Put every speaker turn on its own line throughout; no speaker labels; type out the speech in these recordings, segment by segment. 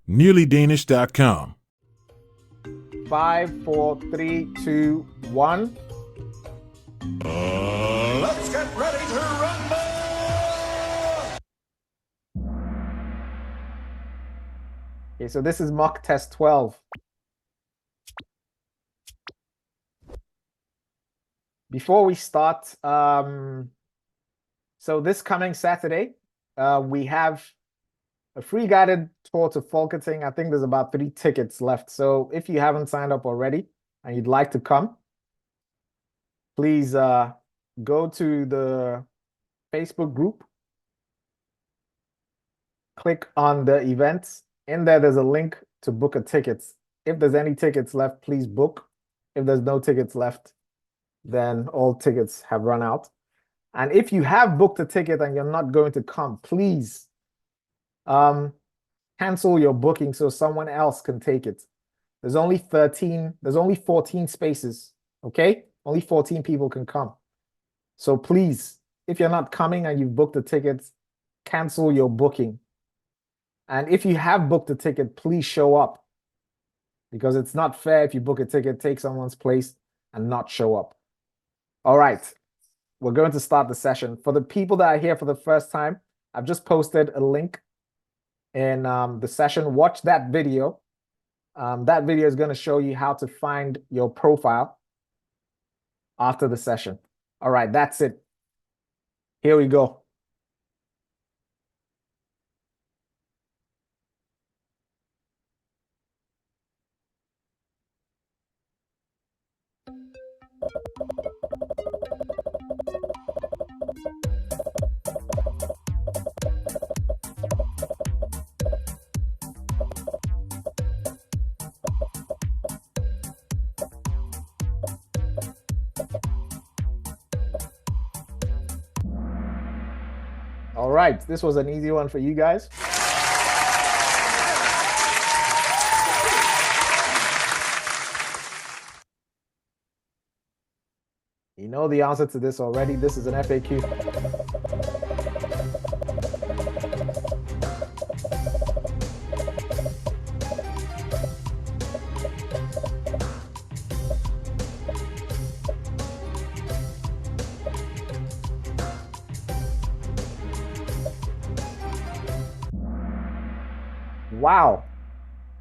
nearlydanish.com.
5, 4, 3, 2, 1.
Let's get ready to rumble!
Okay, so this is mock test 12. Before we start, so this coming Saturday, we have a free guided tour to Folketing. I think there's about 3 tickets left. So if you haven't signed up already and you'd like to come, please go to the Facebook group, click on the events. In there, there's a link to book a ticket. If there's any tickets left, please book. If there's no tickets left, then all tickets have run out. And if you have booked a ticket and you're not going to come, please cancel your booking so someone else can take it. There's only 14 spaces, okay? Only 14 people can come. So please, if you're not coming and you've booked a ticket, cancel your booking. And if you have booked a ticket, please show up, because it's not fair if you book a ticket, take someone's place, and not show up. All right, we're going to start the session. For the people that are here for the first time, I've just posted a link in the session. Watch that video. That video is going to show you how to find your profile after the session. All right, that's it. Here we go. All right, this was an easy one for you guys. You know the answer to this already. This is an FAQ. Wow.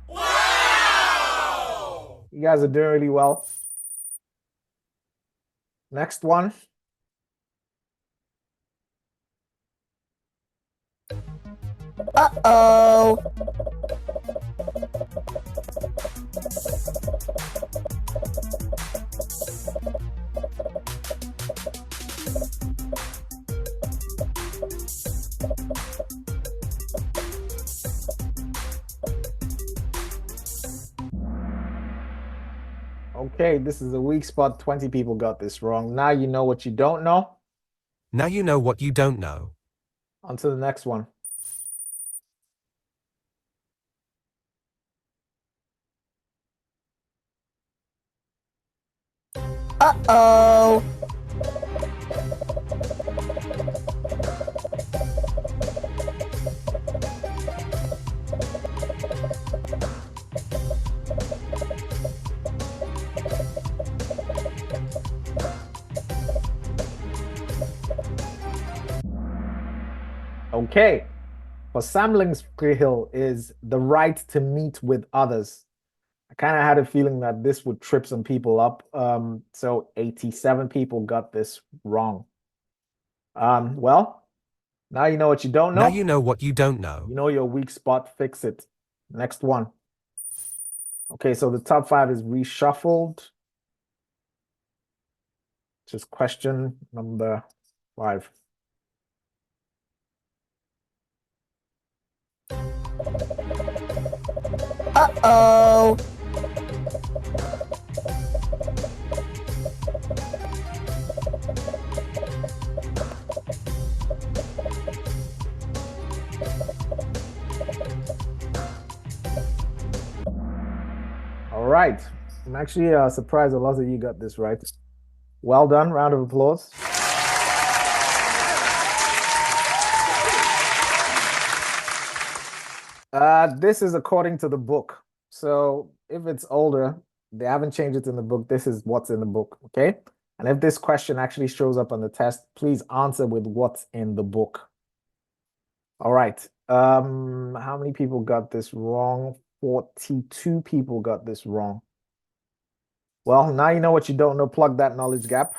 Wow! You guys are doing really well. Next one.
Uh-oh.
Okay, this is a weak spot. 20 people got this wrong. Now you know what you don't know.
Now you know what you don't know.
On to the next one.
Uh-oh.
Okay, for samlingsfrihed is the right to meet with others. I kind of had a feeling that this would trip some people up. So 87 people got this wrong. Well, now you know what you don't know.
Now you know what you don't know.
You know your weak spot, fix it. Next one. Okay, so the top 5 is reshuffled. Just question number 5.
Uh-oh.
All right. I'm actually surprised a lot of you got this right. Well done. Round of applause. This is according to the book. So if it's older, they haven't changed it in the book. This is what's in the book, okay? And if this question actually shows up on the test, please answer with what's in the book. All right. How many people got this wrong? 42 people got this wrong. Well, now you know what you don't know. Plug that knowledge gap.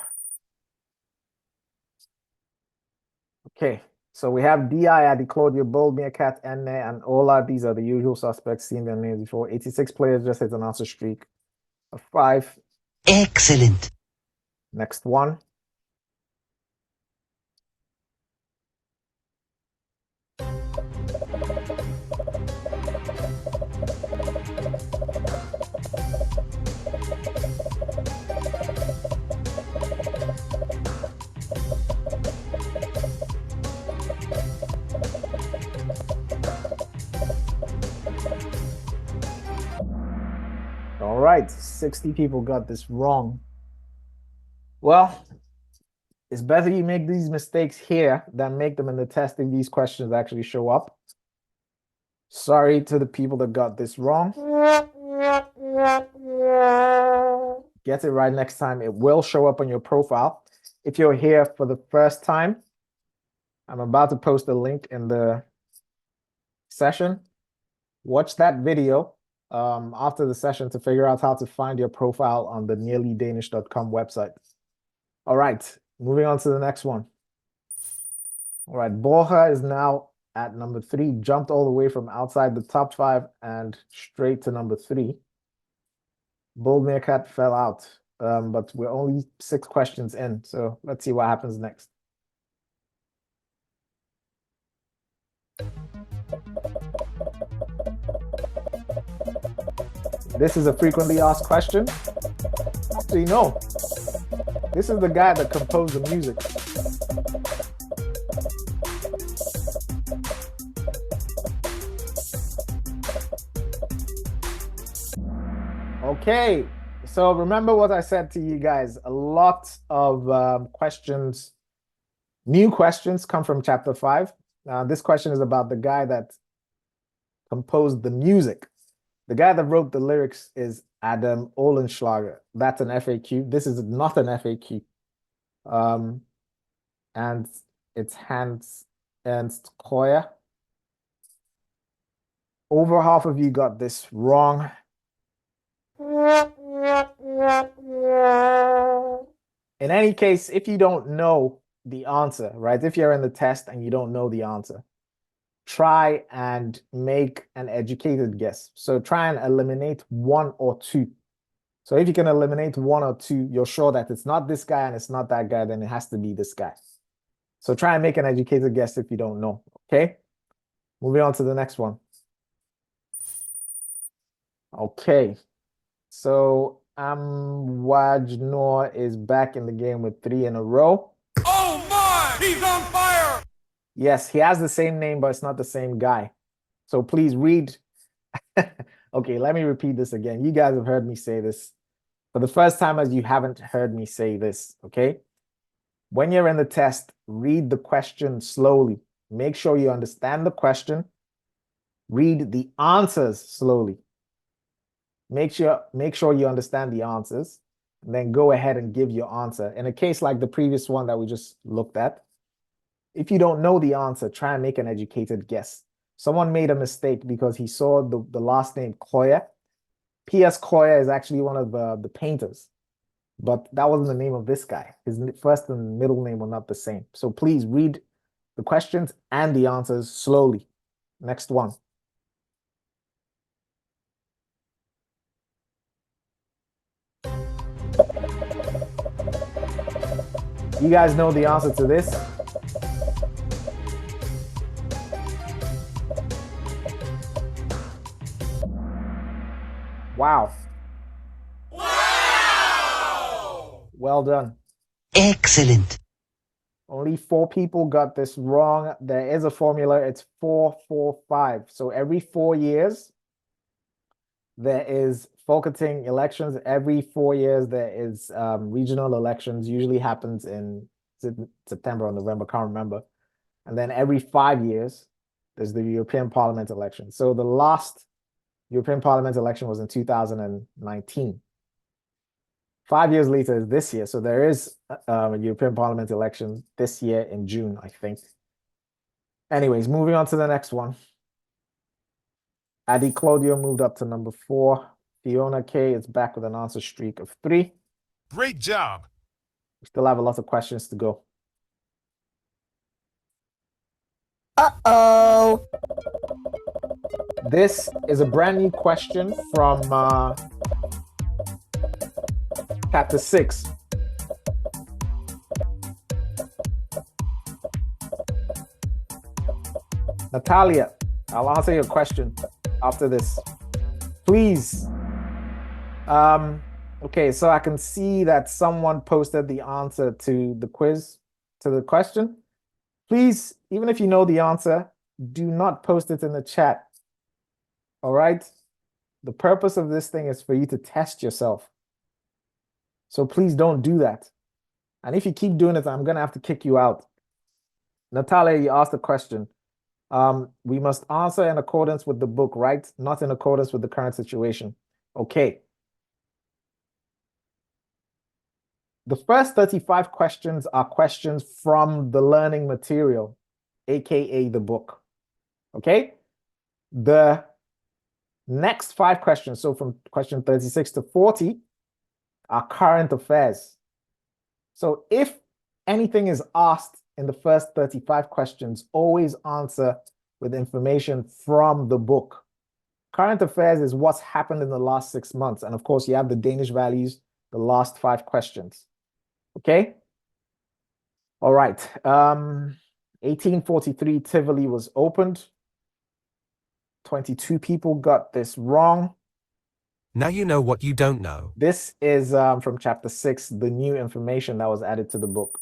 Okay. So we have DI, Adi, Claudia, Bold, Meerkat, Enne, and Ola. These are the usual suspects seen their names before. 86 players just hit an answer streak of 5.
Excellent.
Next one. All right, 60 people got this wrong. Well, it's better you make these mistakes here than make them in the test if these questions actually show up. Sorry to the people that got this wrong. Get it right next time. It will show up on your profile. If you're here for the first time, I'm about to post a link in the session. Watch that video after the session to figure out how to find your profile on the nearlydanish.com website. All right, moving on to the next one. All right, Borja is now at number 3, jumped all the way from outside the top 5 and straight to number 3. Bold Meerkat fell out, but we're only 6 questions in, so let's see what happens next. This is a frequently asked question. Actually, no. This is the guy that composed the music. Okay, so remember what I said to you guys. A lot of questions, new questions come from chapter 5. This question is about the guy that composed the music. The guy that wrote the lyrics is Adam Olenschlager. That's an FAQ. This is not an FAQ. And it's Hans Ernst Koyer. Over half of you got this wrong. In any case, if you don't know the answer, right? If you're in the test and you don't know the answer, try and make an educated guess. So try and eliminate 1 or 2. So if you can eliminate 1 or 2, you're sure that it's not this guy and it's not that guy, then it has to be this guy. So try and make an educated guess if you don't know, okay? Moving on to the next one. Okay, so Wajnor is back in the game with 3 in a row.
Oh my! He's on fire!
Yes, he has the same name, but it's not the same guy. So please read. Okay, let me repeat this again. You guys have heard me say this. For the first time, as you haven't heard me say this, okay? When you're in the test, read the question slowly. Make sure you understand the question. Read the answers slowly. Make sure you understand the answers, and then go ahead and give your answer. In a case like the previous one that we just looked at, if you don't know the answer, try and make an educated guess. Someone made a mistake because he saw the last name Koyer. P.S. Koyer is actually one of the painters, but that wasn't the name of this guy. His first and middle name were not the same. So please read the questions and the answers slowly. Next one. You guys know the answer to this? Wow.
Wow!
Well done.
Excellent.
Only 4 people got this wrong. There is a formula. It's 4-4-5. So every 4 years, there is Folketing elections. Every 4 years, there is regional elections. Usually happens in September or November. Can't remember. And then every 5 years, There's the European Parliament election. So the last European Parliament election was in 2019. 5 years later is this year. So there is a European Parliament election this year in June, I think. Anyways, moving on to the next one. Adi Claudio moved up to number 4. Fiona K is back with an answer streak of 3.
Great job.
We still have a lot of questions to go.
Uh-oh.
This is a brand new question from chapter 6. Natalia, I'll answer your question after this. Please. Okay, so I can see that someone posted the answer to the quiz, to the question. Please, even if you know the answer, do not post it in the chat. All right? The purpose of this thing is for you to test yourself. So please don't do that. And if you keep doing it, I'm going to have to kick you out. Natalia, you asked a question. We must answer in accordance with the book, right? Not in accordance with the current situation. Okay. The first 35 questions are questions from the learning material, aka the book. Okay? The next 5 questions, so from question 36 to 40, are current affairs. So if anything is asked in the first 35 questions, always answer with information from the book. Current affairs is what's happened in the last 6 months. And of course, you have the Danish values, the last 5 questions. Okay? All right. 1843, Tivoli was opened. 22 people got this wrong.
Now you know what you don't know.
This is from chapter 6, the new information that was added to the book.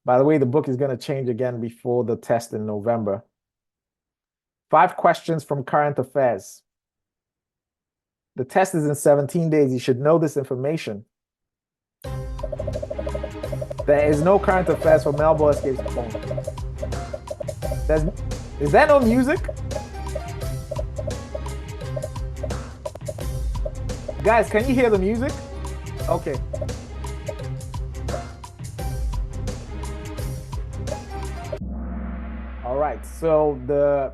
By the way, the book is going to change again before the test in November. 5 questions from current affairs. The test is in 17 days. You should know this information. There is no current affairs for Melbourne Escapes phone. Is there no music? Guys, can you hear the music? Okay. All right, so the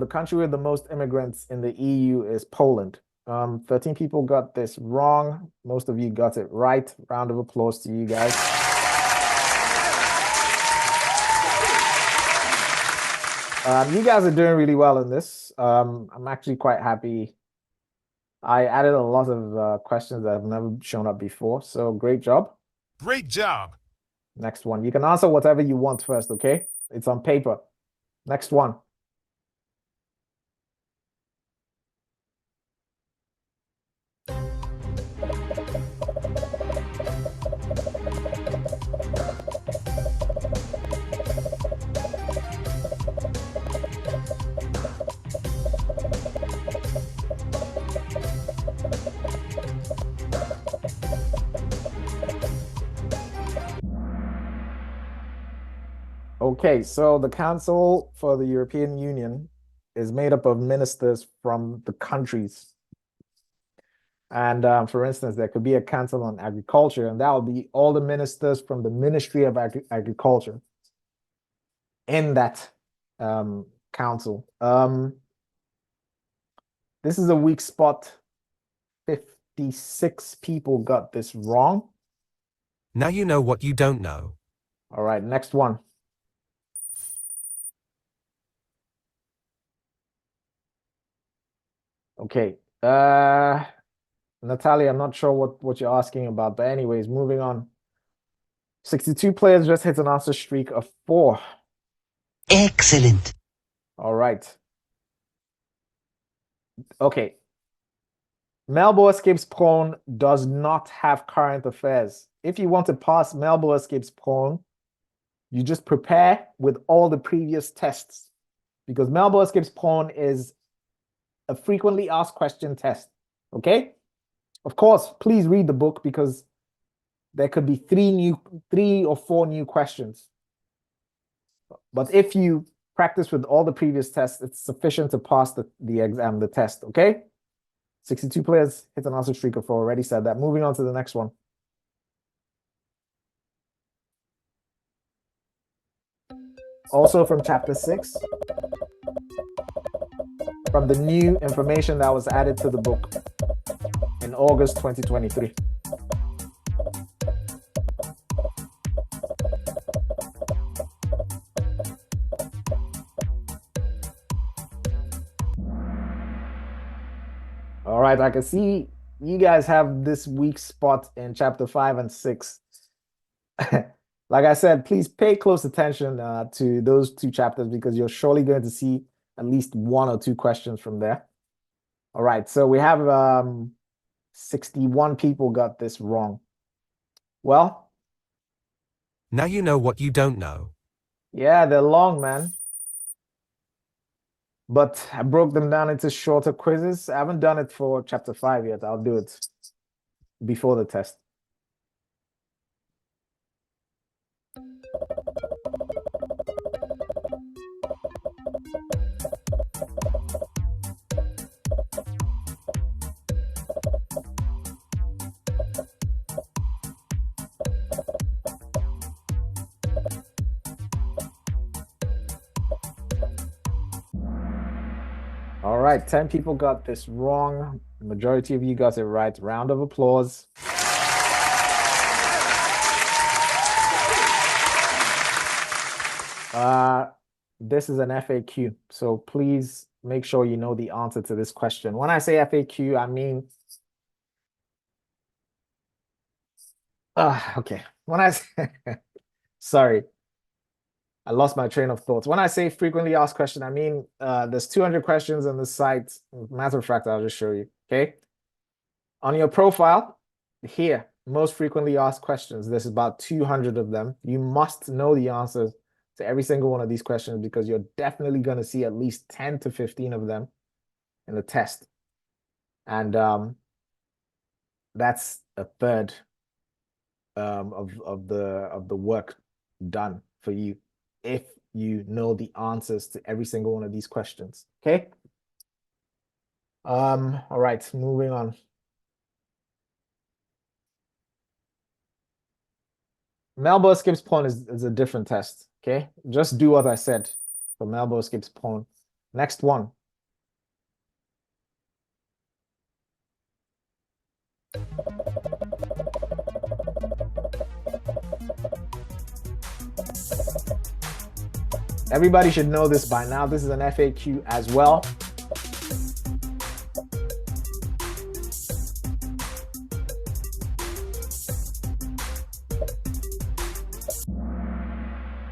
country with the most immigrants in the EU is Poland. 13 people got this wrong. Most of you got it right. Round of applause to you guys. You guys are doing really well in this. I'm actually quite happy. I added a lot of questions that have never shown up before, so great job.
Great job.
Next one. You can answer whatever you want first, okay? It's on paper. Next one. Okay, so the Council for the European Union is made up of ministers from the countries. And for instance, there could be a council on agriculture, and that will be all the ministers from the Ministry of Agriculture in that council. This is a weak spot. 56 people got this wrong.
Now you know what you don't know.
All right, next one. Okay. Natalia, I'm not sure what you're asking about, but anyways, moving on. 62 players just hit an answer streak of 4.
Excellent.
All right. Okay. Melbourne Escapes Prone does not have current affairs. If you want to pass Melbourne Escapes Prone, you just prepare with all the previous tests, because Melbourne Escapes Prone is a frequently asked question test. Okay? Of course, please read the book, because there could be 3 or 4 new questions. But if you practice with all the previous tests. It's sufficient to pass the exam, the test, okay? 62 players hit an answer streak of 4. Already said that. Moving on to the next one. Also from chapter 6. From the new information that was added to the book in August 2023. All right, I can see you guys have this weak spot in chapter 5 and 6. Like I said, please pay close attention to those 2 chapters because you're surely going to see at least 1 or 2 questions from there. All right, so we have 61 people got this wrong. Well,
Now you know what you don't know.
yeah, they're long, man. But I broke them down into shorter quizzes. I haven't done it for chapter 5 yet. I'll do it before the test. All right, 10 people got this wrong. The majority of you got it right. Round of applause. This is an FAQ, so please make sure you know the answer to this question. When I say FAQ, I mean... okay. When I say... Sorry. I lost my train of thoughts. When I say frequently asked question, I mean there's 200 questions on the site. Matter of fact, I'll just show you, okay? On your profile, here, most frequently asked questions, there's about 200 of them. You must know the answers to every single one of these questions because you're definitely going to see at least 10 to 15 of them in the test. And that's a third of the work done for you if you know the answers to every single one of these questions, okay? All right, moving on. Melbo skips pawn is a different test, okay? Just do what I said for Melbo skips pawn. Next one. Everybody should know this by now. This is an FAQ as well.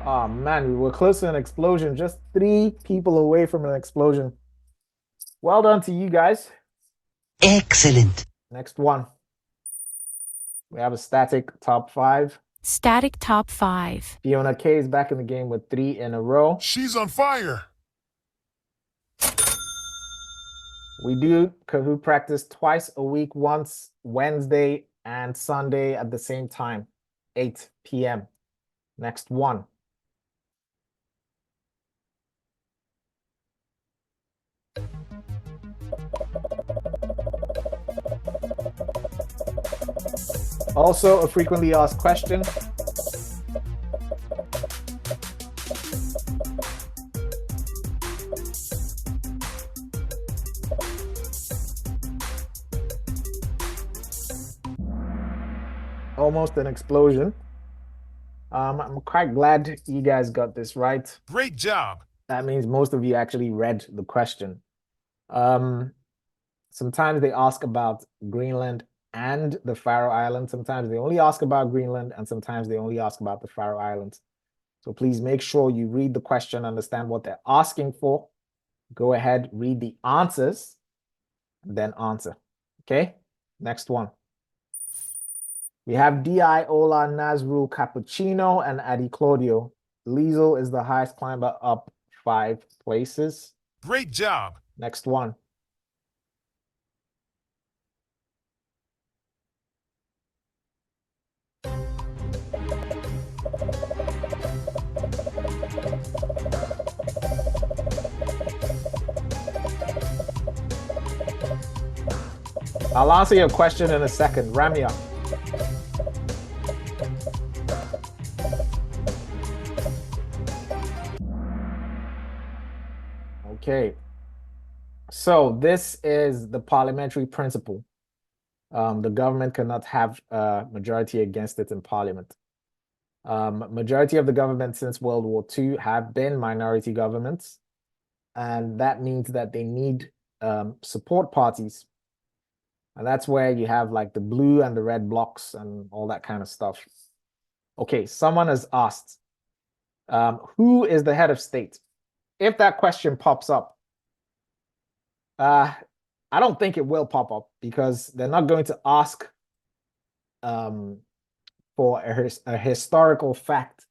Oh man, we were close to an explosion. Just 3 people away from an explosion. Well done to you guys.
Excellent.
Next one. We have a static top 5.
Static top 5.
Fiona K is back in the game with 3 in a row.
She's on fire.
We do Kahoot practice twice a week, once Wednesday and Sunday at the same time, 8 p.m. Next one. Also, a frequently asked question. Almost an explosion. I'm quite glad you guys got this right.
Great job.
That means most of you actually read the question. Sometimes they ask about Greenland and the Faroe Islands. Sometimes they only ask about Greenland, and sometimes they only ask about the Faroe Islands. So please make sure you read the question, understand what they're asking for. Go ahead, read the answers, then answer. Okay, next one. We have Di, Ola, Nazrul, Cappuccino, and Adi Claudio. Liesel is the highest climber up 5 places.
Great job.
Next one. I'll answer your question in a second. Ramya. Okay. So this is the parliamentary principle. The government cannot have a majority against it in parliament. Majority of the government since World War II have been minority governments, and that means that they need support parties. And that's where you have like the blue and the red blocks and all that kind of stuff. Okay, someone has asked, who is the head of state? If that question pops up, I don't think it will pop up because they're not going to ask for a historical fact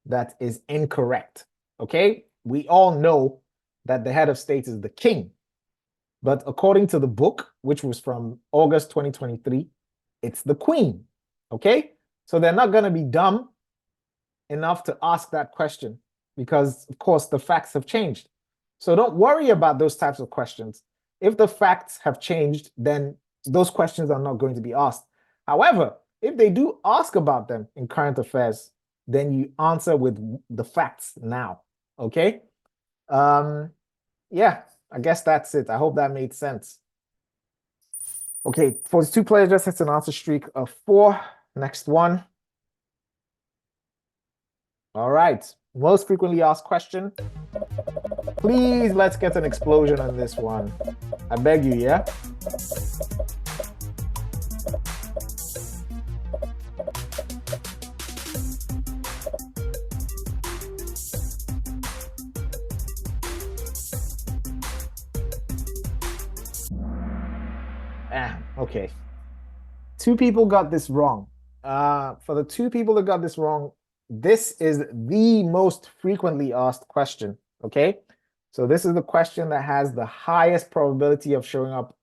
that is incorrect. Okay, we all know that the head of state is the king, but according to the book, which was from August 2023, it's the queen. Okay, so they're not going to be dumb enough to ask that question because, of course, the facts have changed. So don't worry about those types of questions. If the facts have changed, then those questions are not going to be asked. However, if they do ask about them in current affairs, then you answer with the facts now. Okay? Yeah, I guess that's it. I hope that made sense. Okay, 42 players just hits an answer streak of 4. Next one. All right, most frequently asked question. Please, let's get an explosion on this one. I beg you, yeah? Okay. 2 people got this wrong. For the 2 people that got this wrong, this is the most frequently asked question, okay? So this is the question that has the highest probability of showing up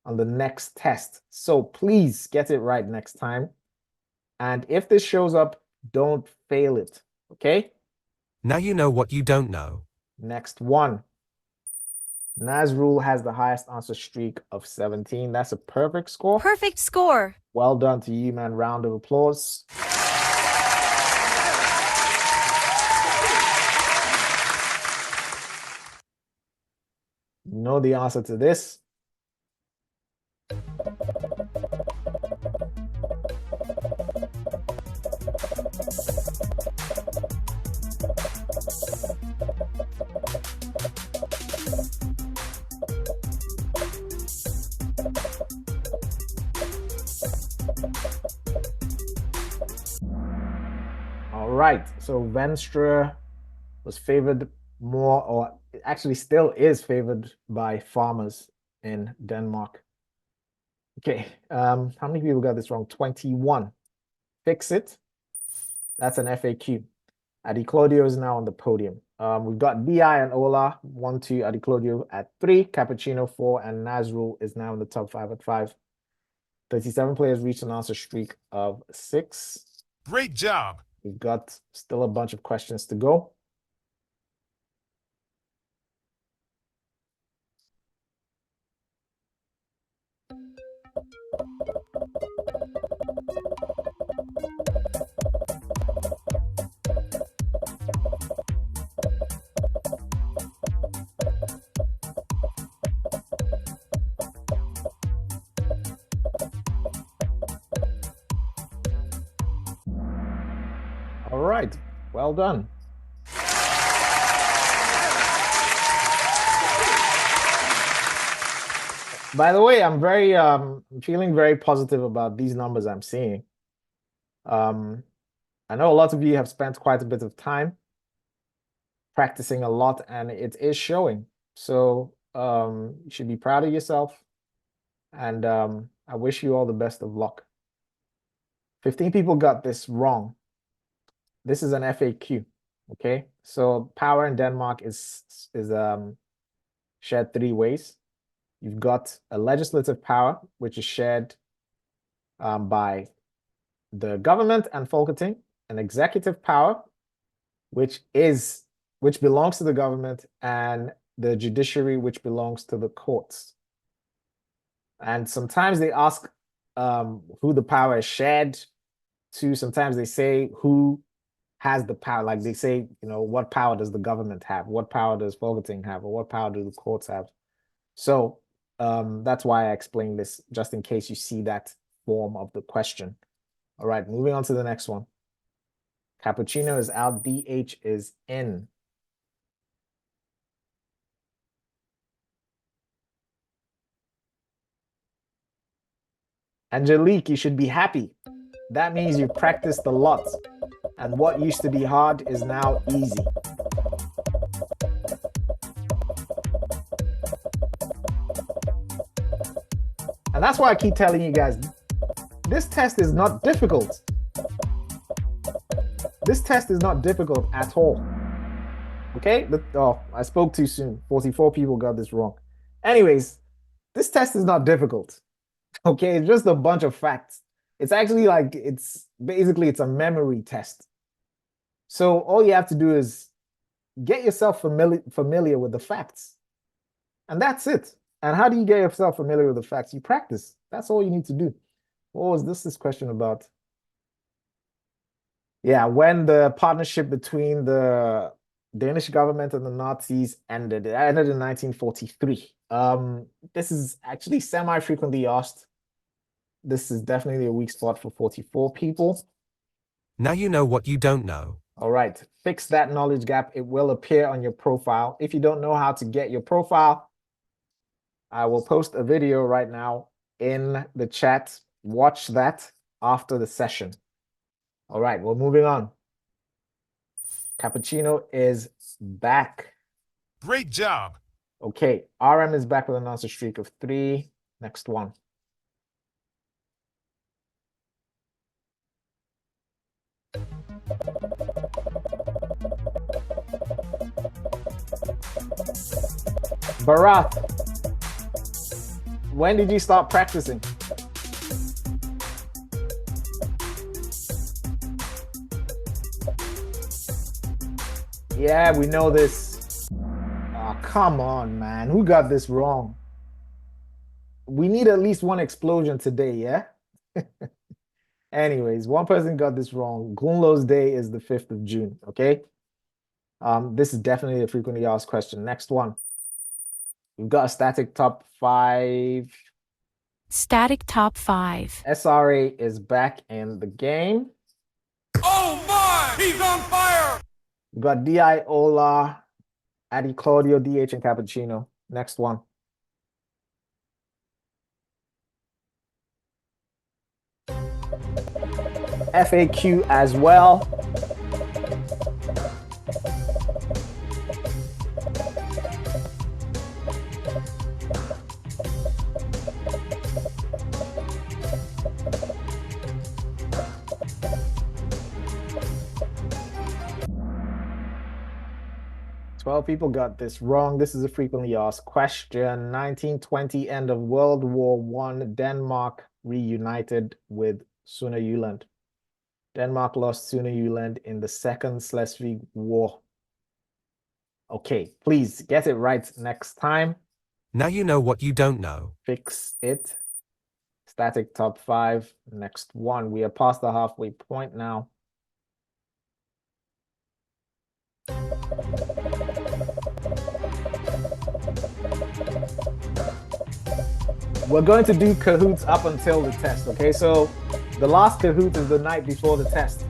on the next test. So please get it right next time. And if this shows up, don't fail it, okay?
Now you know what you don't know.
Next one. Nazrul has the highest answer streak of 17. That's a perfect score.
Perfect score.
Well done to you, man. Round of applause. You know the answer to this. All right, so Venstre was favored more, or actually still is favored by farmers in Denmark. Okay, how many people got this wrong? 21. Fix it. That's an FAQ. Adi Claudio is now on the podium. We've got Bi and Ola 1, 2, Adi Claudio at 3, Cappuccino 4, and Nazrul is now in the top 5 at 5. 37 players reached an answer streak of 6.
Great job.
We've got still a bunch of questions to go. All right, well done. By the way, I'm feeling very positive about these numbers I'm seeing. I know a lot of you have spent quite a bit of time practicing a lot, and it is showing. So you should be proud of yourself, and I wish you all the best of luck. 15 people got this wrong. This is an FAQ, okay? So power in Denmark is shared 3 ways. You've got a legislative power, which is shared by the government and Folketing, an executive power, which belongs to the government, and the judiciary, which belongs to the courts. And sometimes they ask who the power is shared to. Sometimes they say who has the power. Like they say, you know, what power does the government have? What power does Folketing have? Or what power do the courts have? So that's why I explained this, just in case you see that form of the question. All right, moving on to the next one. Cappuccino is out, DH is in. Angelique, you should be happy. That means you've practiced a lot. And what used to be hard is now easy. And that's why I keep telling you guys, this test is not difficult. This test is not difficult at all. Okay? Oh, I spoke too soon. 44 people got this wrong. Anyways, this test is not difficult. Okay? It's just a bunch of facts. It's actually like, it's a memory test. So all you have to do is get yourself familiar with the facts. And that's it. And how do you get yourself familiar with the facts? You practice. That's all you need to do. What was this question about? Yeah, when the partnership between the Danish government and the Nazis ended. It ended in 1943. This is actually semi-frequently asked. This is definitely a weak spot for 44 people.
Now you know what you don't know.
All right, fix that knowledge gap. It will appear on your profile. If you don't know how to get your profile, I will post a video right now in the chat. Watch that after the session. All right, we're moving on. Cappuccino is back.
Great job.
Okay, RM is back with an answer streak of 3. Next one. Barath, when did you start practicing? Yeah, we know this. Oh, come on, man. Who got this wrong? We need at least one explosion today, yeah? Anyways, one person got this wrong. Gunlo's Day is the 5th of June, okay? This is definitely a frequently asked question. Next one. We've got a static top 5.
Static top 5.
SRA is back in the game.
Oh my! He's on fire!
We've got DI, Ola, Adi, Claudio, DH, and Cappuccino. Next one. FAQ as well. Well, people got this wrong. This is a frequently asked question. 1920, end of World War I, Denmark reunited with Sønderjylland. Denmark lost Sønderjylland in the Second Schleswig War. Okay, please get it right next time.
Now you know what you don't know.
Fix it. Static top 5. Next one. We are past the halfway point now. We're going to do Kahoots up until the test, okay? So the last Kahoot is the night before the test.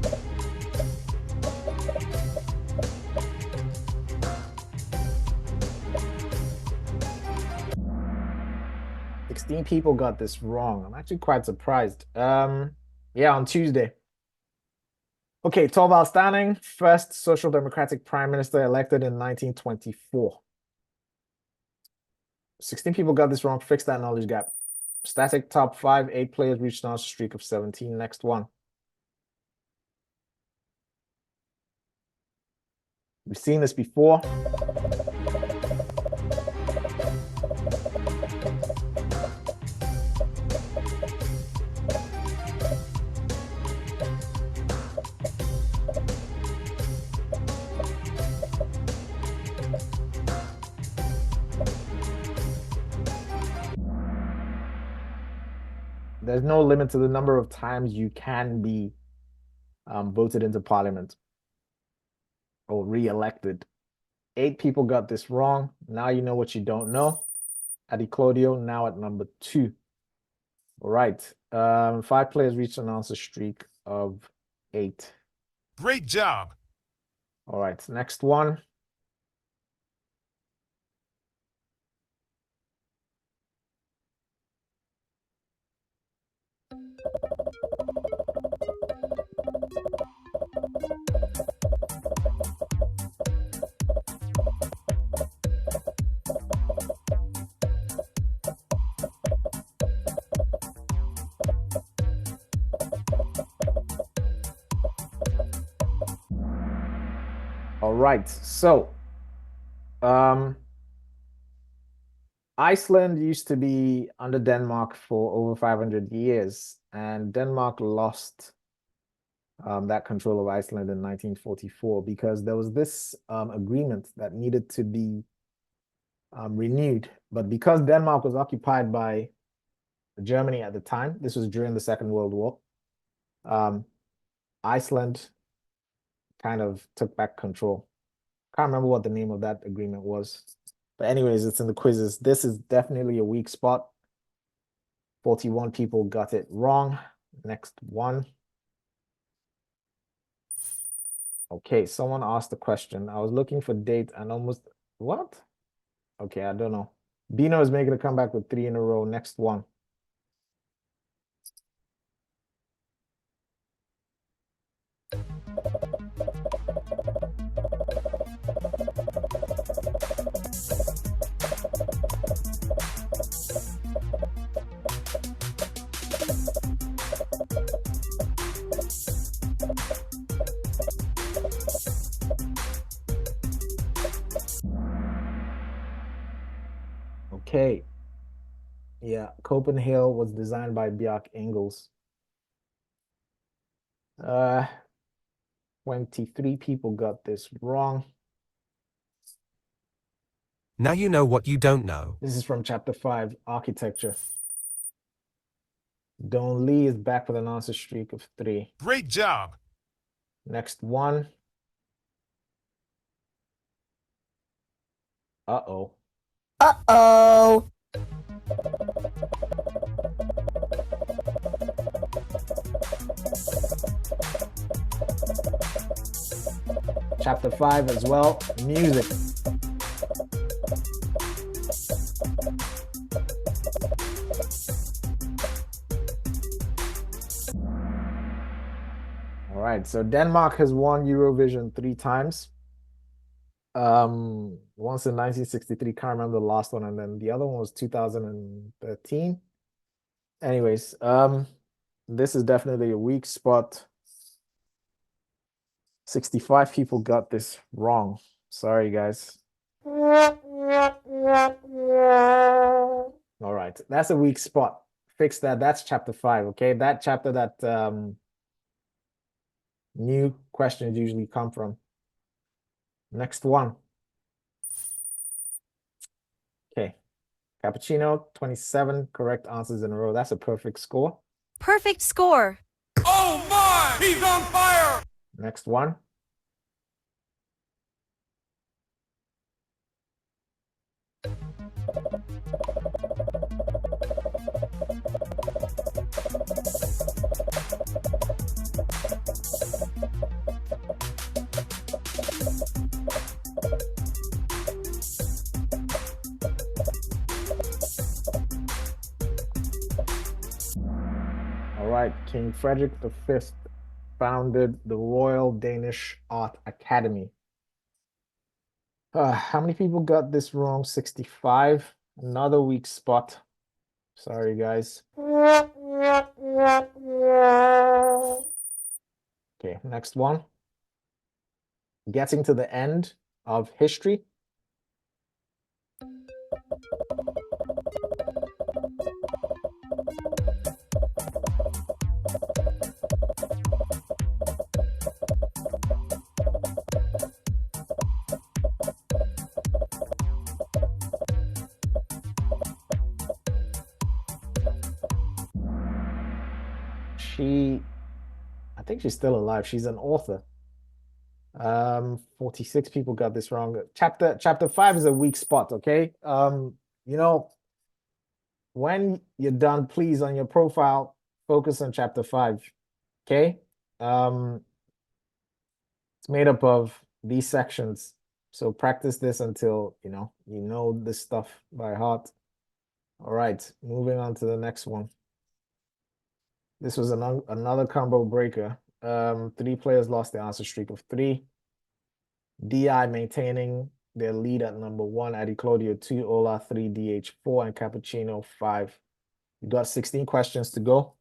$16 people got this wrong. I'm actually quite surprised. Yeah, on Tuesday. Okay, Thorvald Stanning, first Social Democratic Prime Minister elected in 1924. 16 people got this wrong. Fix that knowledge gap. Static top 5, 8 players reached an answer streak of 17. Next one. We've seen this before. there's no limit to the number of times you can be voted into parliament or re-elected. 8 people got this wrong. Now you know what you don't know. Adi Claudio now at number 2. All right. 5 players reached an answer streak of 8.
Great job.
All right. Next one. All right, so Iceland used to be under Denmark for over 500 years, and Denmark lost that control of Iceland in 1944 because there was this agreement that needed to be renewed. But because Denmark was occupied by Germany at the time, this was during the Second World War, Iceland kind of took back control. Can't remember what the name of that agreement was. But anyways, it's in the quizzes. This is definitely a weak spot. 41 people got it wrong. Next one. Okay, someone asked a question. I was looking for date and almost... What? Okay, I don't know. Bino is making a comeback with 3 in a row. Next one. Okay. Yeah, Copenhagen was designed by Bjarke Ingels. 23 people got this wrong.
Now you know what you don't know.
This is from chapter 5, architecture. Don Lee is back with an answer streak of 3.
Great job.
Next one. Uh-oh.
Uh-oh.
Chapter 5 as well, music. All right, so Denmark has won Eurovision 3 times. Once in 1963, can't remember the last one, and then the other one was 2013. Anyways, this is definitely a weak spot. 65 people got this wrong. Sorry, guys. All right, that's a weak spot. Fix that. That's chapter 5, okay? That chapter that new questions usually come from. Next one. Okay. Cappuccino, 27 correct answers in a row. That's a perfect score.
Perfect score.
Oh my! He's on fire!
Next one. All right, King Frederick V founded the Royal Danish Art Academy. How many people got this wrong? 65. Another weak spot. Sorry, guys. Okay, next one. Getting to the end of history. I think she's still alive. She's an author. 46 people got this wrong. Chapter 5 is a weak spot, okay? You know, when you're done, please, on your profile, focus on chapter 5, okay? It's made up of these sections. So practice this until, you know this stuff by heart. All right, moving on to the next one. This was another combo breaker. 3 players lost their answer streak of 3. DI maintaining their lead at number 1, Adi Claudio 2, Ola 3, DH 4, and Cappuccino 5. You got 16 questions to go.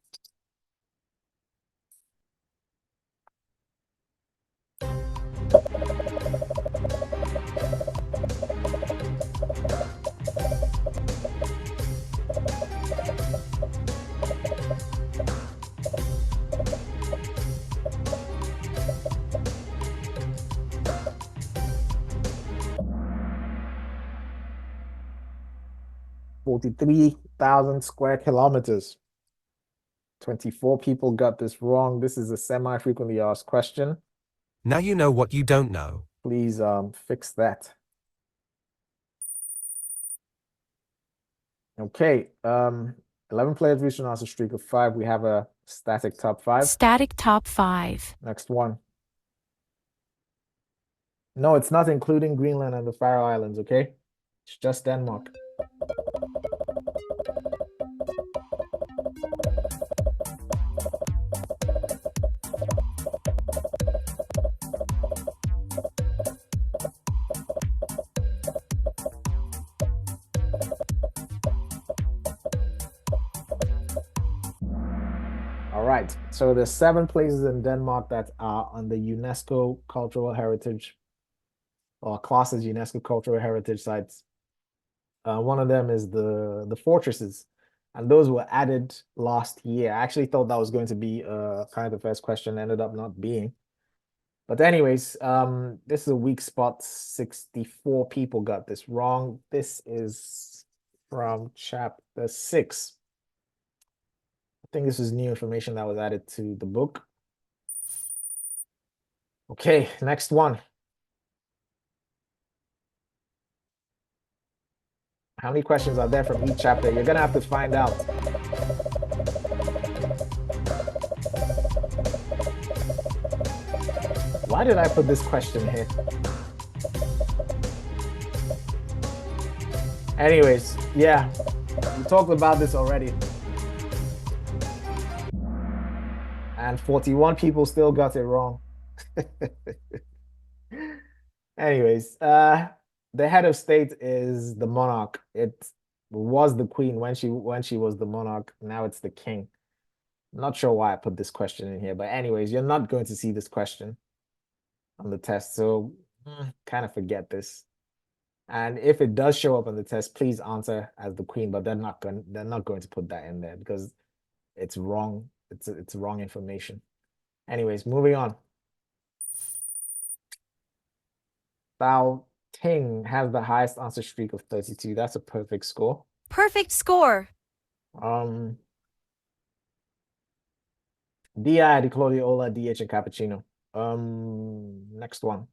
$43,000 square kilometers. 24 people got this wrong. This is a semi-frequently asked question.
Now you know what you don't know.
Please fix that. Okay, 11 players reached an answer streak of 5. We have a static top 5.
Static top 5.
Next one. No, it's not including Greenland and the Faroe Islands, okay? It's just Denmark. All right, so there's 7 places in Denmark that are on the UNESCO Cultural Heritage, or classed as UNESCO Cultural Heritage sites. One of them is the fortresses, and those were added last year. I actually thought that was going to be kind of the first question, ended up not being. But anyways, this is a weak spot. 64 people got this wrong. This is from chapter 6. I think this is new information that was added to the book. Okay, next one. How many questions are there from each chapter? You're gonna have to find out. Why did I put this question here? Anyways, yeah, we talked about this already. And 41 people still got it wrong. Anyways, the head of state is the monarch. It was the queen when she was the monarch. Now it's the king. Not sure why I put this question in here, but anyways, you're not going to see this question on the test, so kind of forget this. And if it does show up on the test, please answer as the queen, but they're not going to put that in there because it's wrong. It's wrong information. Anyways, moving on. Bao Ting has the highest answer streak of 32. That's a perfect score.
Perfect score.
DI, Di Claudio, Ola, DH, and Cappuccino. Next one.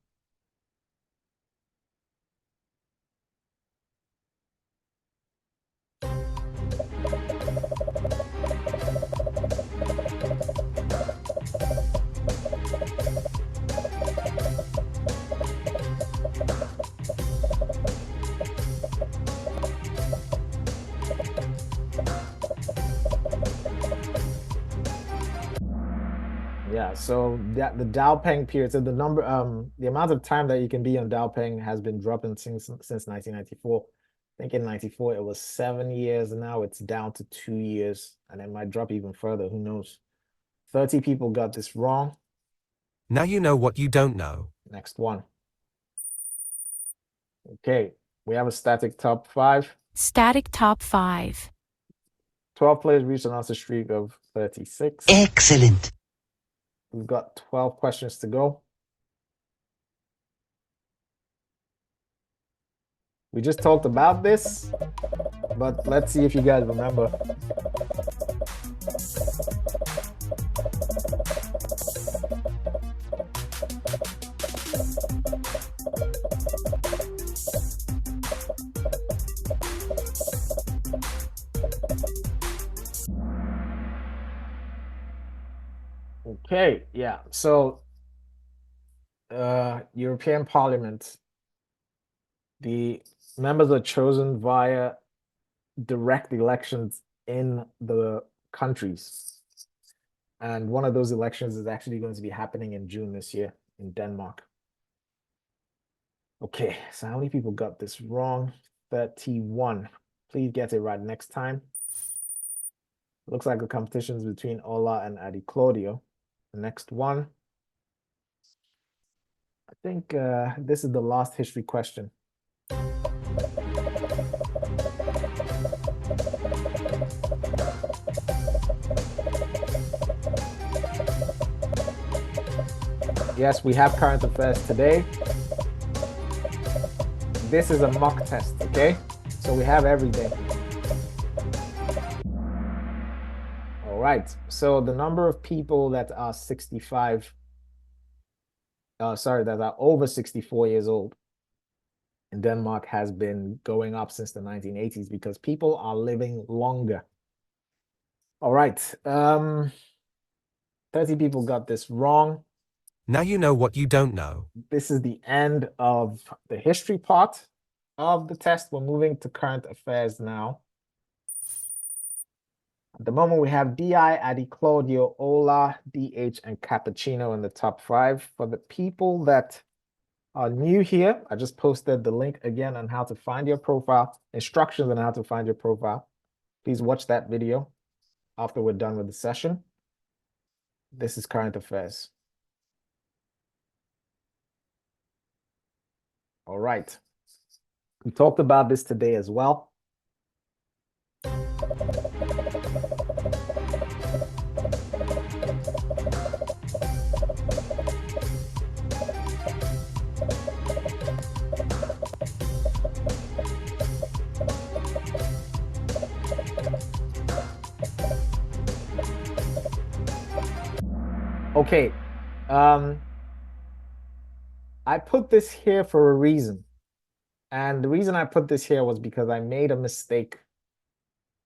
Yeah, so the Daopeng period, so the amount of time that you can be on Daopeng has been dropping since 1994. I think in 94 it was 7 years, and now it's down to 2 years, and it might drop even further, who knows. 30 people got this wrong.
Now you know what you don't know.
Next one. Okay, we have a static top 5.
Static top 5.
12 players reached an answer streak of 36.
Excellent.
We've got 12 questions to go. We just talked about this, but let's see if you guys remember. Okay, yeah. So, European Parliament, the members are chosen via direct elections in the countries. And one of those elections is actually going to be happening in June this year in Denmark. Okay, so how many people got this wrong? 31. Please get it right next time. Looks like the competition is between Ola and Adi Claudio. The next one. I think this is the last history question. Yes, we have current affairs today. This is a mock test, okay? So we have every day. All right, so the number of people that are 65, that are over 64 years old in Denmark has been going up since the 1980s because people are living longer. All right, 30 people got this wrong.
Now you know what you don't know.
This is the end of the history part of the test. We're moving to current affairs now. At the moment, we have DI, Adi Claudio, Ola, DH, and Cappuccino in the top 5. For the people that are new here, I just posted the link again on how to find your profile, instructions on how to find your profile. Please watch that video after we're done with the session. This is current affairs. All right. We talked about this today as well. Okay. I put this here for a reason. And the reason I put this here was because I made a mistake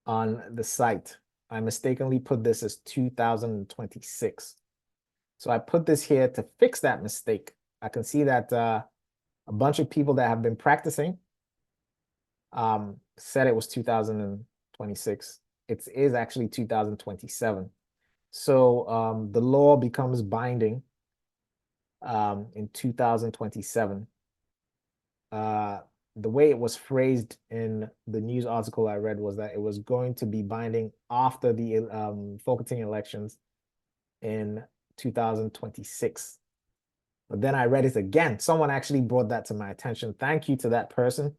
on the site. I mistakenly put this as 2026. So I put this here to fix that mistake. I can see that a bunch of people that have been practicing said it was 2026. It is actually 2027. So the law becomes binding in 2027. The way it was phrased in the news article I read was that it was going to be binding after the Folketing elections in 2026. But then I read it again. Someone actually brought that to my attention. Thank you to that person.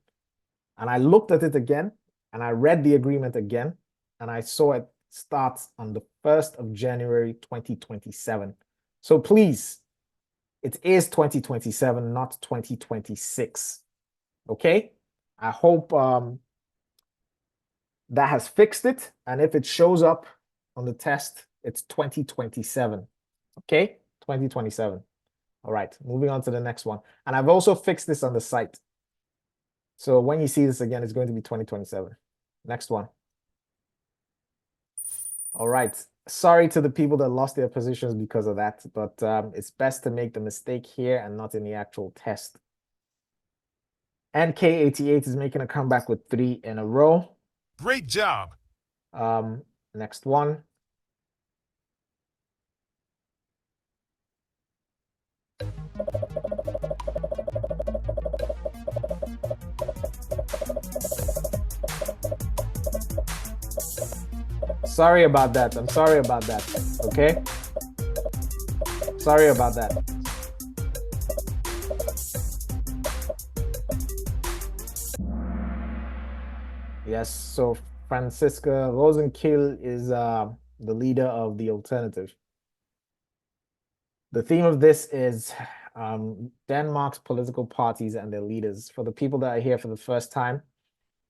And I looked at it again, and I read the agreement again, and I saw it starts on the 1st of January 2027. So please, it is 2027, not 2026. Okay? I hope that has fixed it. And if it shows up on the test, it's 2027. Okay? 2027. All right, moving on to the next one. And I've also fixed this on the site. So when you see this again, it's going to be 2027. Next one. All right. Sorry to the people that lost their positions because of that, but it's best to make the mistake here and not in the actual test. NK88 is making a comeback with 3 in a row.
Great job.
Next one. Sorry about that. I'm sorry about that. Okay? Sorry about that. Yes, so Franziska Rosenkiel is the leader of the alternative. The theme of this is Denmark's political parties and their leaders. For the people that are here for the first time,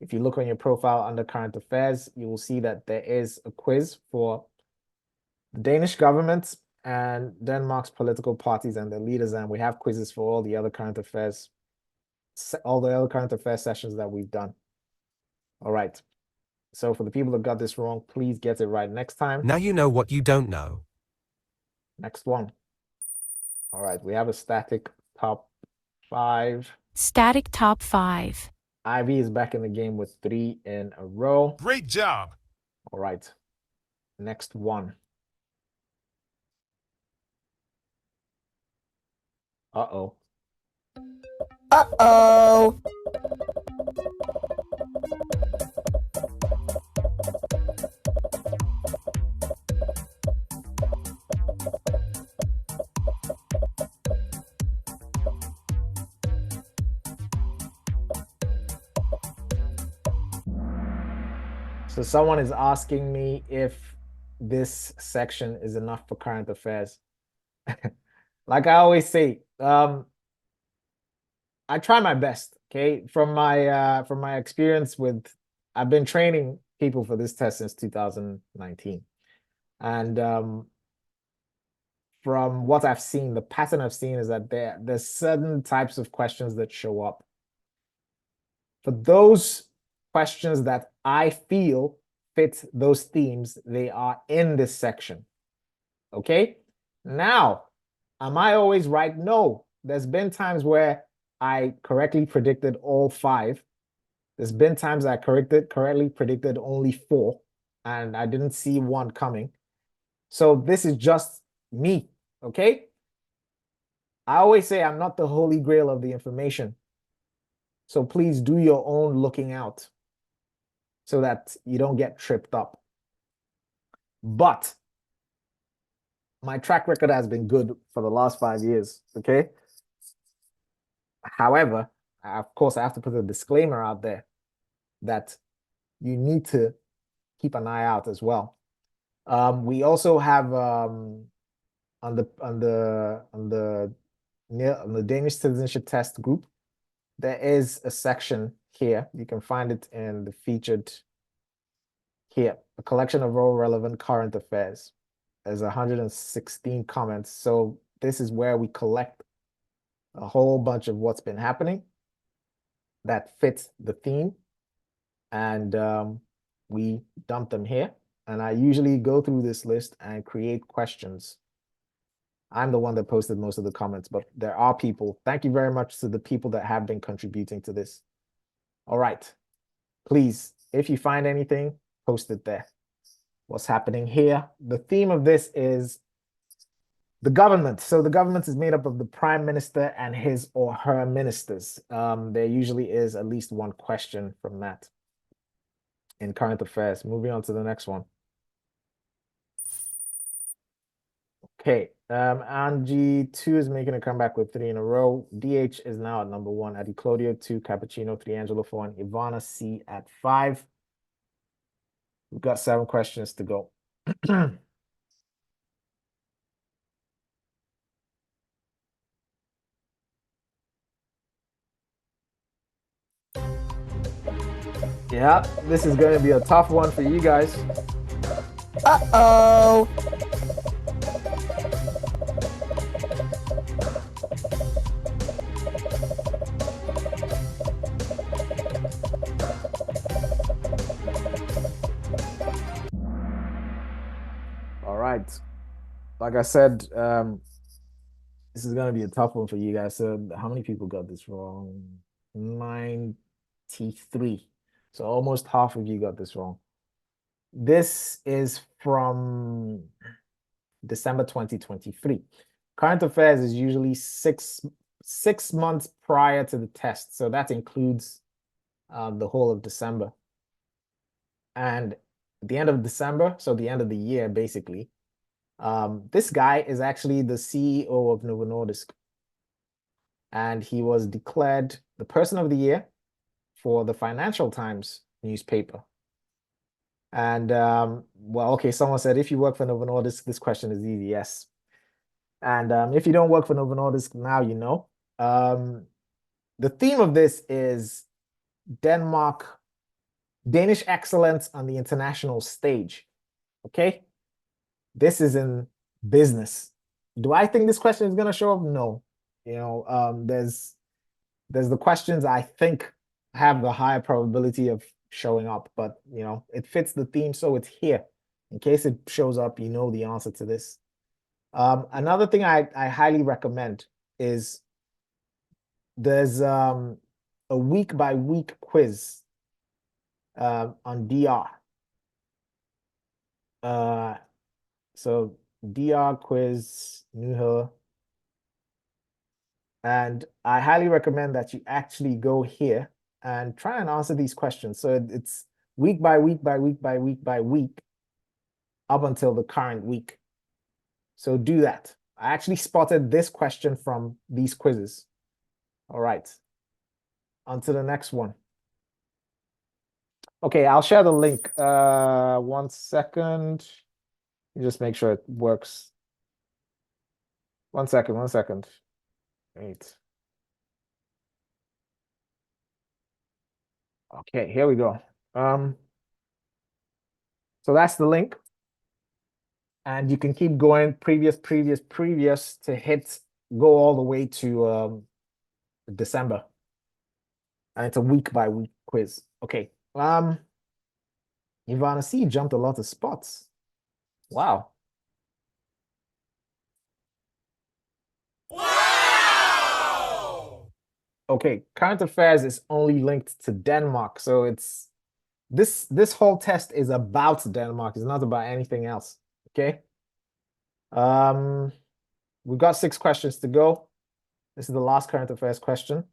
if you look on your profile under current affairs, you will see that there is a quiz for the Danish government and Denmark's political parties and their leaders. And we have quizzes for all the other current affairs, sessions that we've done. All right. So for the people that got this wrong, please get it right next time.
Now you know what you don't know.
Next one. All right, we have a static top 5.
Static top 5.
Ivy is back in the game with 3 in a row.
Great job.
All right, next one. Uh-oh.
Uh-oh.
So someone is asking me if this section is enough for current affairs. Like I always say, I try my best, okay? From my experience with, I've been training people for this test since 2019. And from what I've seen, the pattern I've seen is that there's certain types of questions that show up. For those questions that I feel fit those themes, they are in this section. Okay? Now, am I always right? No. There's been times where I correctly predicted all 5. There's been times I correctly predicted only 4, and I didn't see 1 coming. So this is just me, okay? I always say I'm not the holy grail of the information. So please do your own looking out so that you don't get tripped up. But my track record has been good for the last 5 years, okay? However, of course, I have to put a disclaimer out there that you need to keep an eye out as well. We also have on the Danish citizenship test group, there is a section here. You can find it in the featured here, a collection of all relevant current affairs. There's 116 comments. So this is where we collect a whole bunch of what's been happening that fits the theme. And we dump them here. And I usually go through this list and create questions. I'm the one that posted most of the comments, but there are people. Thank you very much to the people that have been contributing to this. All right. Please, if you find anything, post it there. What's happening here? The theme of this is the government. So the government is made up of the prime minister and his or her ministers. There usually is at least one question from that in current affairs. Moving on to the next one. Okay, Angie 2 is making a comeback with 3 in a row. DH is now at number 1. Adi Claudio 2, Cappuccino 3, Angelo 4, and Ivana C at 5. We've got 7 questions to go. Yeah, this is going to be a tough one for you guys.
Uh-oh.
All right. Like I said, this is going to be a tough one for you guys. So how many people got this wrong? 93. So almost half of you got this wrong. This is from December 2023. Current affairs is usually six months prior to the test. So that includes the whole of December. And at the end of December, so the end of the year, basically, this guy is actually the CEO of Novo Nordisk. And he was declared the person of the year for the Financial Times newspaper. And, well, okay, someone said, if you work for Novo Nordisk, this question is easy, yes. And if you don't work for Novo Nordisk, now you know. The theme of this is Danish excellence on the international stage, okay? This is in business. Do I think this question is going to show up? No. You know, there's the questions I think have the higher probability of showing up, but you know, it fits the theme, so it's here. In case it shows up, you know the answer to this. Another thing I highly recommend is there's a week by week quiz on DR. So DR quiz, Nuha. And I highly recommend that you actually go here and try and answer these questions. So it's week by week by week by week by week up until the current week. So do that. I actually spotted this question from these quizzes. All right. On to the next one. Okay, I'll share the link. 1 second. Just make sure it works. 1 second, 1 second. Wait. Okay, here we go. So that's the link. And you can keep going previous to go all the way to December. And it's a week by week quiz. Okay. Ivana C jumped a lot of spots. Wow.
Wow!
Okay, current affairs is only linked to Denmark. So it's this whole test is about Denmark. It's not about anything else. Okay. We've got 6 questions to go. This is the last current affairs question.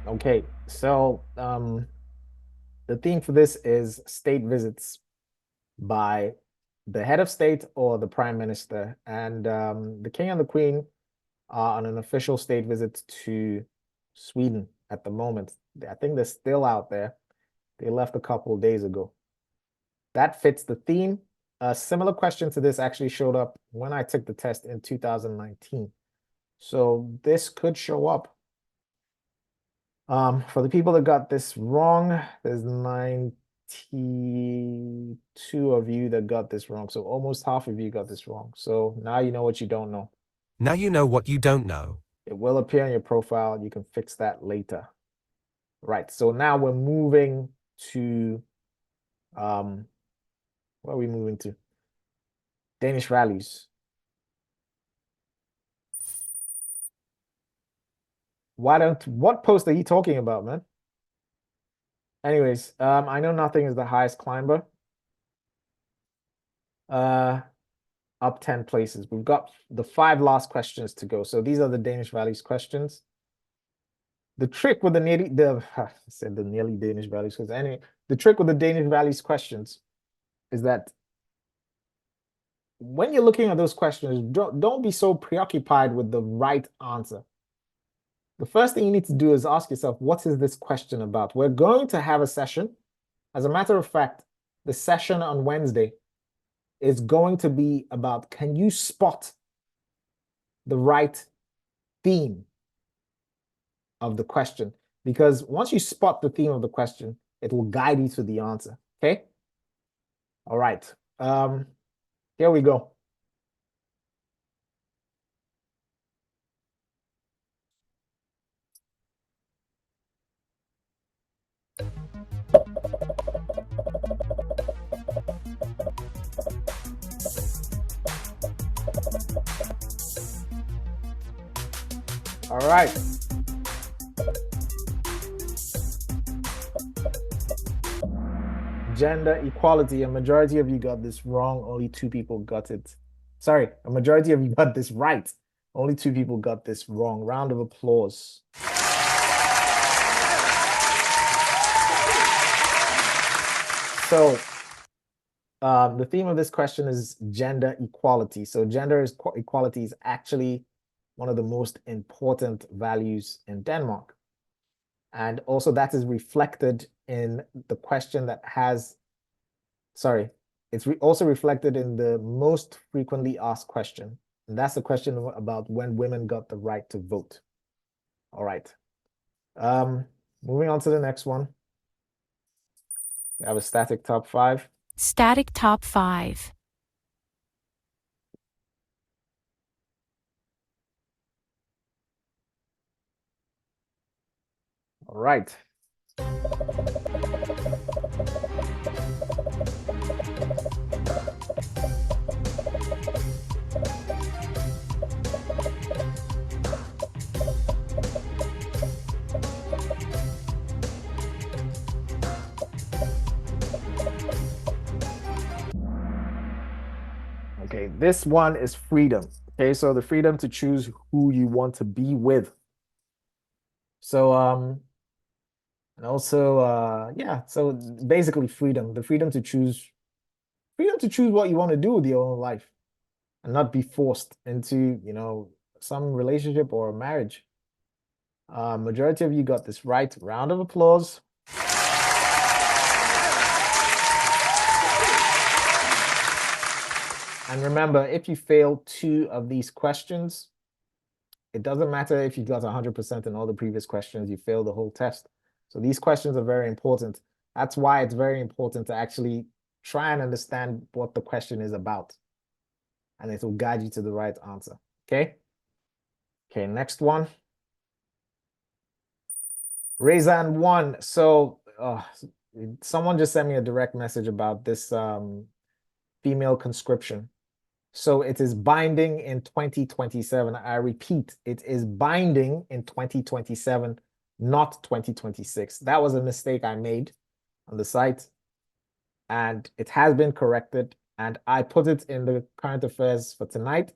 Okay, so the theme for this is state visits by the head of state or the prime minister. And the king and the queen are on an official state visit to Sweden at the moment. I think they're still out there. They left a couple of days ago. That fits the theme. A similar question to this actually showed up when I took the test in 2019. So this could show up. For the people that got this wrong, there's 92 of you that got this wrong. So almost half of you got this wrong. So now you know what you don't know.
Now you know what you don't know.
It will appear on your profile. You can fix that later. Right. So now we're moving to, where are we moving to? Danish values. What post are you talking about, man? Anyways, I know nothing is the highest climber. Up 10 places. We've got the 5 last questions to go. So these are the Danish values questions. The trick with the I said the nearly Danish values, because anyway, the trick with the Danish values questions is that when you're looking at those questions, don't be so preoccupied with the right answer. The first thing you need to do is ask yourself, what is this question about? We're going to have a session. As a matter of fact, the session on Wednesday is going to be about, can you spot the right theme of the question? Because once you spot the theme of the question, it will guide you to the answer. Okay? All right. Here we go. All right. Gender equality. A majority of you got this wrong. Only 2 people got it. Sorry, a majority of you got this right. Only 2 people got this wrong. Round of applause. So the theme of this question is gender equality. So gender equality is actually one of the most important values in Denmark. And also that is reflected in the question that has, sorry, it's also reflected in the most frequently asked question. And that's the question about when women got the right to vote. All right. Moving on to the next one. We have a static top 5.
Static top 5.
All right. Okay, this one is freedom. Okay, so the freedom to choose who you want to be with. So and also yeah, so basically freedom, the freedom to choose what you want to do with your own life and not be forced into, you know, some relationship or a marriage. Majority of you got this right. Round of applause. And remember, if you fail 2 of these questions, it doesn't matter if you got 100% in all the previous questions, you failed the whole test. So these questions are very important. That's why it's very important to actually try and understand what the question is about. And it will guide you to the right answer. Okay? Okay, next one. Raizan 1. So someone just sent me a direct message about this female conscription. So it is binding in 2027. I repeat, it is binding in 2027, not 2026. That was a mistake I made on the site, and it has been corrected. And I put it in the current affairs for tonight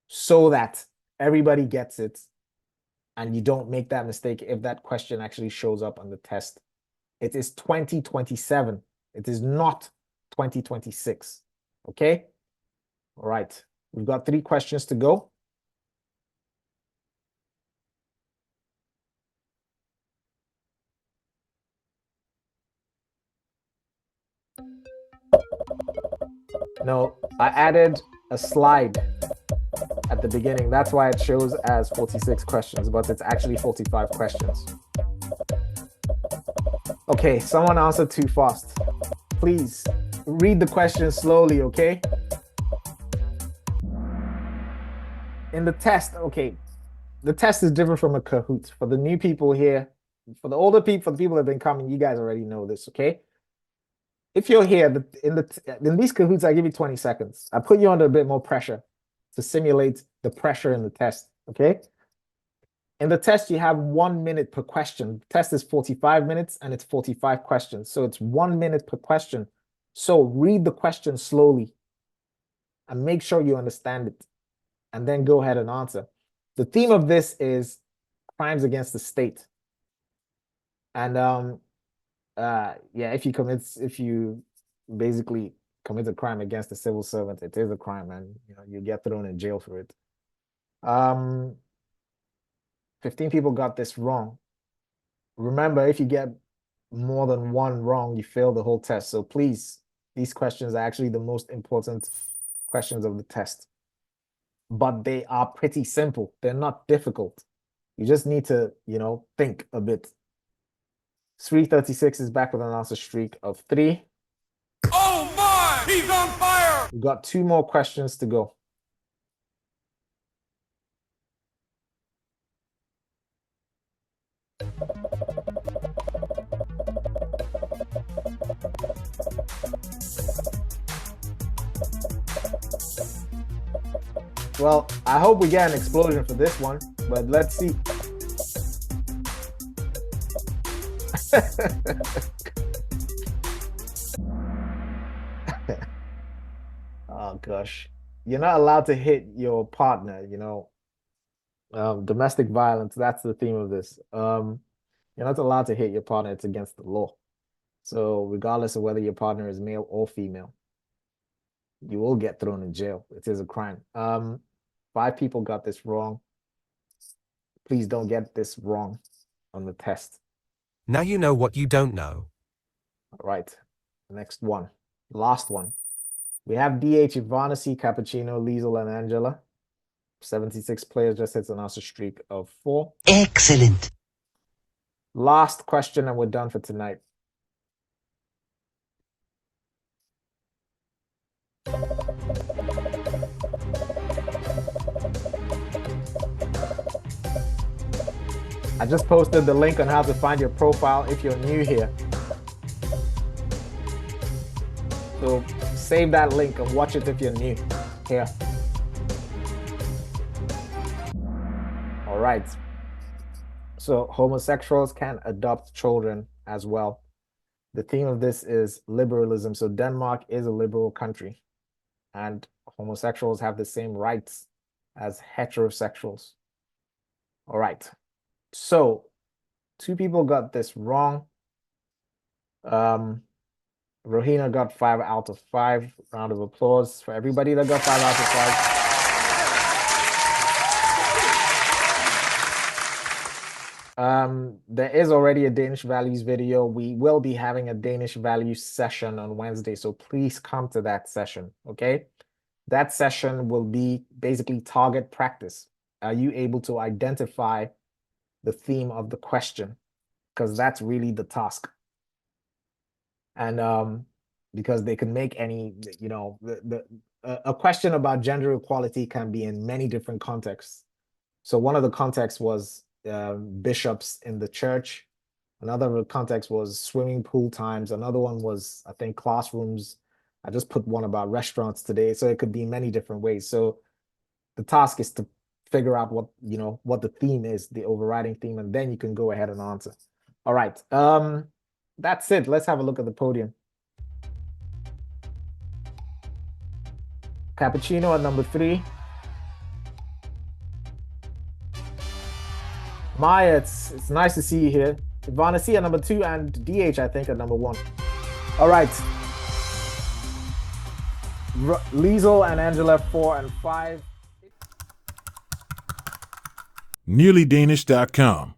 so that everybody gets it and you don't make that mistake if that question actually shows up on the test. It is 2027. It is not 2026. Okay? All right, we've got 3 questions to go. No, I added a slide at the beginning. That's why it shows as 46 questions, but it's actually 45 questions. Okay, someone answered too fast. Please read the question slowly, okay? In the test, okay, the test is different from a Kahoot. For the new people here, for the older people, for the people that have been coming, you guys already know this, okay? If you're here, in these Kahoots, I give you 20 seconds. I put you under a bit more pressure to simulate the pressure in the test, okay? In the test, you have 1 minute per question. The test is 45 minutes and it's 45 questions. So it's 1 minute per question. So read the question slowly and make sure you understand it. And then go ahead and answer. The theme of this is crimes against the state. And yeah, if you basically commit a crime against a civil servant, it is a crime, and you know you get thrown in jail for it. 15 people got this wrong. Remember, if you get more than 1 wrong, you fail the whole test. So please, these questions are actually the most important questions of the test. But they are pretty simple. They're not difficult. You just need to, you know, think a bit. 336 is back with an answer streak of 3.
Oh my! He's on fire!
We've got 2 more questions to go. Well, I hope we get an explosion for this one, but let's see. Oh gosh, you're not allowed to hit your partner, you know. Domestic violence, that's the theme of this. You're not allowed to hit your partner, it's against the law. So regardless of whether your partner is male or female, you will get thrown in jail. It is a crime. 5 people got this wrong. Please don't get this wrong on the test.
Now you know what you don't know.
All right, next one, last one. We have DH, Ivana C, Cappuccino, Liesel, and Angela. 76 players just hits an answer streak of 4.
Excellent.
Last question and we're done for tonight. I just posted the link on how to find your profile if you're new here. So save that link and watch it if you're new here. All right. So homosexuals can adopt children as well. The theme of this is liberalism. So Denmark is a liberal country and homosexuals have the same rights as heterosexuals. All right. So 2 people got this wrong. Rohina got 5 out of 5. Round of applause for everybody that got 5 out of 5. There is already a Danish values video. We will be having a Danish values session on Wednesday, so please come to that session, okay? That session will be basically target practice. Are you able to identify the theme of the question? Because that's really the task. And because they can make any, you know, a question about gender equality can be in many different contexts. So one of the contexts was bishops in the church. Another context was swimming pool times. Another one was, I think, classrooms. I just put one about restaurants today. So it could be many different ways. So the task is to figure out what, you know, what the theme is, the overriding theme, and then you can go ahead and answer. All right. That's it. Let's have a look at the podium. Cappuccino at number 3. Maya, it's nice to see you here. Ivana C at number 2 and DH, I think, at number 1. All right. Liesel and Angela 4 and 5.
NearlyDanish.com.